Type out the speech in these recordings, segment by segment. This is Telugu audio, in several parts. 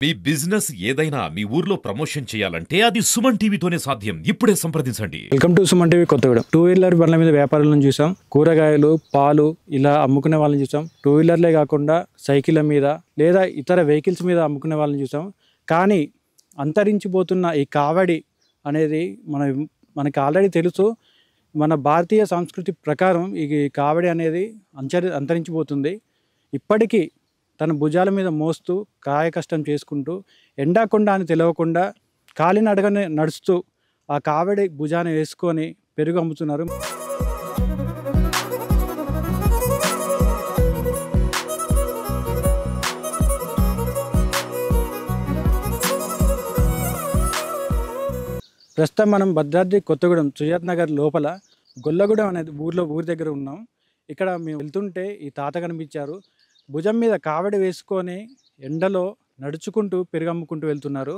మీ బిజినెస్ ఏదైనా మీ ఊర్లో ప్రమోషన్ చేయాలంటే అది సుమన్ టీవీతోనే సాధ్యం. ఇప్పుడే సంప్రదించండి. Welcome to Suman TV Kothagudem. Two wheeler బండ్ల మీద వ్యాపారాలను చూసాం, కూరగాయలు, పాలు ఇలా అమ్ముకునే వాళ్ళని చూసాం. టూ వీలర్లే కాకుండా సైకిళ్ళ మీద లేదా ఇతర వెహికల్స్ మీద అమ్ముకునే వాళ్ళని చూసాం. కానీ అంతరించిపోతున్న ఈ కావడి అనేది మనకి ఆల్రెడీ తెలుసు. మన భారతీయ సంస్కృతి ప్రకారం ఈ కావడి అనేది అంతరించిపోతుంది. ఇప్పటికీ తన భుజాల మీద మోస్తూ కాయ కష్టం చేసుకుంటూ ఎండాకుండా అని తెలియకుండా కాలినడగనే నడుస్తూ ఆ కావడి భుజాన్ని వేసుకొని పెరుగు అమ్ముతున్నారు. ప్రస్తుతం మనం భద్రాద్రి కొత్తగూడెం సుజాత్ నగర్ లోపల గొల్లగూడెం అనేది ఊరి దగ్గర ఉన్నాం. ఇక్కడ మేము వెళ్తుంటే ఈ తాత కనిపించారు. భుజం మీద కావడి వేసుకొని ఎండలో నడుచుకుంటూ పెరుగు అమ్ముకుంటూ వెళ్తున్నారు.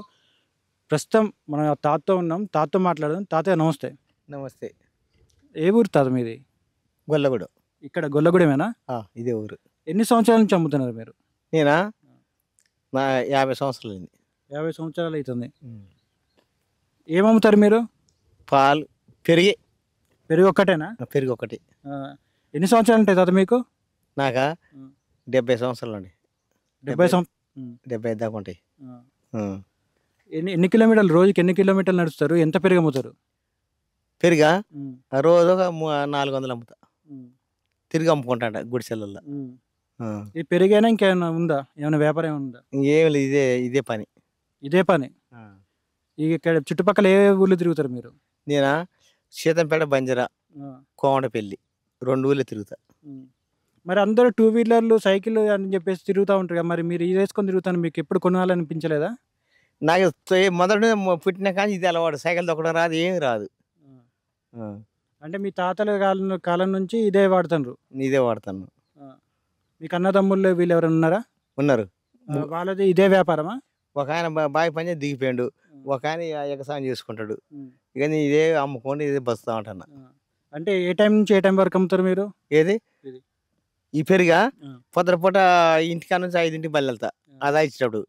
ప్రస్తుతం మన తాతతో ఉన్నాం. తాతతో మాట్లాడదాం. తాతయ్య నమస్తే. నమస్తే. ఏ ఊరు తాత మీది? గొల్లగూడెం. ఇక్కడ గొల్లగూడెమేనా? ఇదే ఊరు. ఎన్ని సంవత్సరాల నుంచి అమ్ముతున్నారు మీరు? నేనా? నా 50 సంవత్సరాలు అయింది. 50 సంవత్సరాలు అవుతుంది. ఏమమ్ముతారు మీరు? పాలు, పెరుగు ఒక్కటేనా? పెరుగు ఒకటి. ఎన్ని సంవత్సరాలు ఉంటాయి తాత మీకు? నాకా 70 సంవత్సరాలు అండి. 70 దాకా ఉంటాయి. ఎన్ని కిలోమీటర్లు, రోజుకి ఎన్ని కిలోమీటర్లు నడుస్తారు? ఎంత పెరుగు అమ్ముతారు? పెరుగా రోజు ఒక 400 అమ్ముతా. తిరిగి అమ్ముకుంటా గుడిసెలల్లో. ఈ పెరుగైనా ఇంకేమైనా ఉందా? ఏమైనా వ్యాపారం ఏమైనా ఉందా? ఇంకేం లేదు, ఇదే పని. ఇదే పని. ఇక్కడ చుట్టుపక్కల ఏ ఊర్లు తిరుగుతారు మీరు? నేనా? సీతంపేట, బంజరా, కోమటపల్లి 2 ఊర్లు తిరుగుతా. మరి అందరూ టూ వీలర్లు, సైకిల్ అని చెప్పేసి తిరుగుతూ ఉంటారు కదా, మరి మీరు ఇది వేసుకొని తిరుగుతాను, మీకు ఎప్పుడు కొనాలనిపించలేదా? నాకు మొదట పుట్టిన కానీ ఇది అలవాటు. సైకిల్ తొక్కడం రాదు, ఏమి రాదు. అంటే మీ తాతల కాలం నుంచి ఇదే వాడుతున్నారు? ఇదే వాడతాను. మీకు అన్నదమ్ముళ్ళు వీళ్ళు ఎవరైనా ఉన్నారా? ఉన్నారు. వాళ్ళది ఇదే వ్యాపారమా? ఒక ఆయన బావి పని దిగిపోయాడు, ఒక ఆయన ఎగసాయం చేసుకుంటాడు. ఇక నేను ఇదే అమ్ముకొని ఇదే బస్తా ఉంటున్నా. అంటే ఏ టైం నుంచి ఏ టైం వరకు అమ్ముతారు మీరు? ఏది ఈ పెరిగా? పొద్దుపూట ఇంటికాడ నుంచి 5ంటికి బయలు వెళ్తా. అది ఇచ్చేటప్పుడు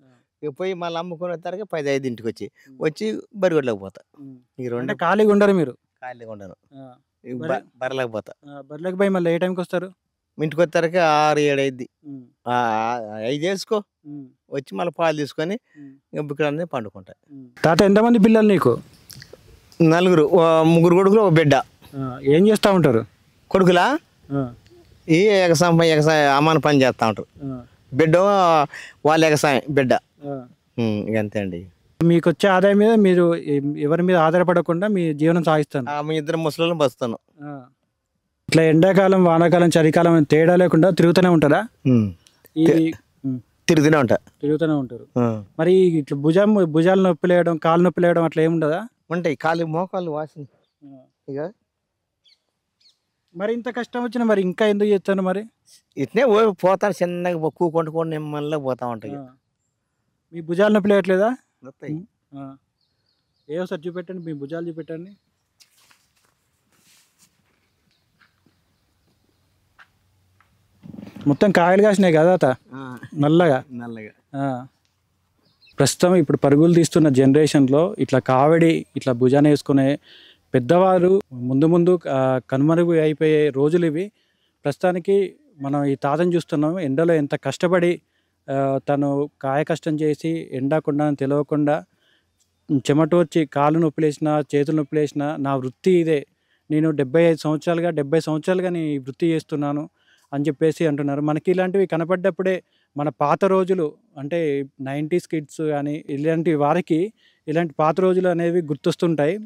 ఇక పోయి మళ్ళీ అమ్ముకొని వస్తారుగా 10-5ంటికి వచ్చి బరిగొడ్లకు పోతా. ఈ 2 ఖాళీగా ఉండరు మీరు? ఖాళీగా ఉండను. బర్రెలకు పోతా. బర్రెలకు పోయి మళ్ళీ ఏ టైంకి వస్తారు? ఇంటికి వచ్చేసరికి 6-7 అయింది. 5 వేసుకో వచ్చి మళ్ళీ పాలు తీసుకొని ఇక్కడ పండుకుంటా. తాత ఎంతమంది పిల్లలు నీకు? 4, 3 కొడుకులు, ఒక బిడ్డ. ఏం చేస్తూ ఉంటారు? కొడుకులా ఈ ఎగసాయం అమ్మాన పని చేస్తూ ఉంటారు. బిడ్డ వాళ్ళ ఎగసాయం బిడ్డ. ఇక అంతే అండి. మీకు వచ్చే ఆదాయం మీద మీరు ఎవరి మీద ఆధారపడకుండా మీ జీవనం సాగిస్తాను. మీ 2 ముసలిని బస్తాను. ఇట్లా ఎండాకాలం, వానాకాలం, చలికాలం తేడా లేకుండా తిరుగుతూనే ఉంటారా? తిరుగుతూనే ఉంటారు. మరి ఇట్లా భుజాలు నొప్పి లేయడం, కాలు నొప్పి లేయడం అట్లా ఏముండదా? ఉంటాయి. కాలు మోకాళ్ళు వాసిన. ఇక మరి ఇంత కష్టం వచ్చినా మరి ఇంకా ఎందుకు చేస్తాను? మరి ఇట్నే పోతాను, చిన్నగా కూకుంటుకొని నిమ్మల్ని పోతా ఉంటాయి. మీ భుజాలు నొప్పి లేయట్లేదా? ఒకసారి చూపెట్టండి, మీ భుజాలు చూపెట్టండి. మొత్తం కాయలు కాసినాయి కదా నల్లగా. ప్రస్తుతం ఇప్పుడు పరుగులు తీస్తున్న జనరేషన్లో ఇట్లా కావడి ఇట్లా భుజాన్ని వేసుకునే పెద్దవారు ముందు కనుమరుగు అయిపోయే రోజులు ఇవి. ప్రస్తుతానికి మనం ఈ తాతను చూస్తున్నాం. ఎండలో ఎంత కష్టపడి తను కాయ కష్టం చేసి ఎండకుండా తెలియకుండా చెమటోర్చి కాళ్ళు నొప్పిలేసిన, చేతులు నొప్పిలేసిన, నా వృత్తి ఇదే, నేను 70 సంవత్సరాలుగా నీ వృత్తి చేస్తున్నాను అని చెప్పేసి అంటున్నారు. మనకి ఇలాంటివి కనపడ్డప్పుడే మన పాత రోజులు, అంటే 90s కిడ్స్ కానీ ఇలాంటి వారికి ఇలాంటి పాత రోజులు అనేవి గుర్తొస్తుంటాయి.